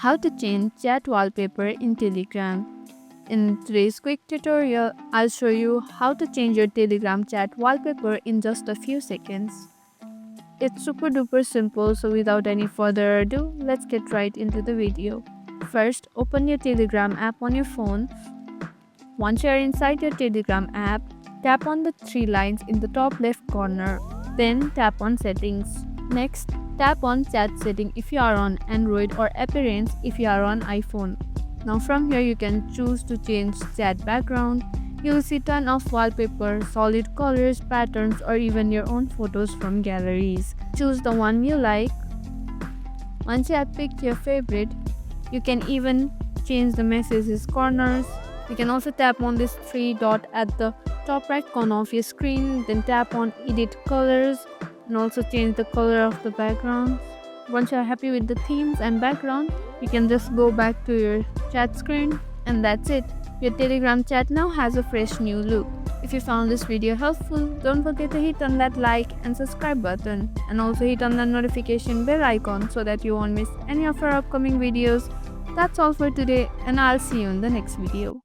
How to change chat wallpaper in Telegram. In today's quick tutorial, I'll show you how to change your Telegram chat wallpaper in just a few seconds. It's super duper simple, so without any further ado, let's get right into the video. First, open your Telegram app on your phone. Once you're inside your Telegram app, tap on the three lines in the top left corner. Then tap on Settings. Next, tap on Chat Setting if you are on Android or Appearance if you are on iPhone. Now from here you can choose to change chat background. You'll see ton of wallpaper, solid colors, patterns or even your own photos from galleries. Choose the one you like. Once you have picked your favorite, you can even change the messages corners. You can also tap on this three dot at the top right corner of your screen, then tap on Edit Colors and also change the color of the background. Once you're happy with the themes and background, you can just go back to your chat screen and that's it. Your Telegram chat now has a fresh new look. If you found this video helpful, don't forget to hit on that like and subscribe button and also hit on the notification bell icon so that you won't miss any of our upcoming videos. That's all for today and I'll see you in the next video.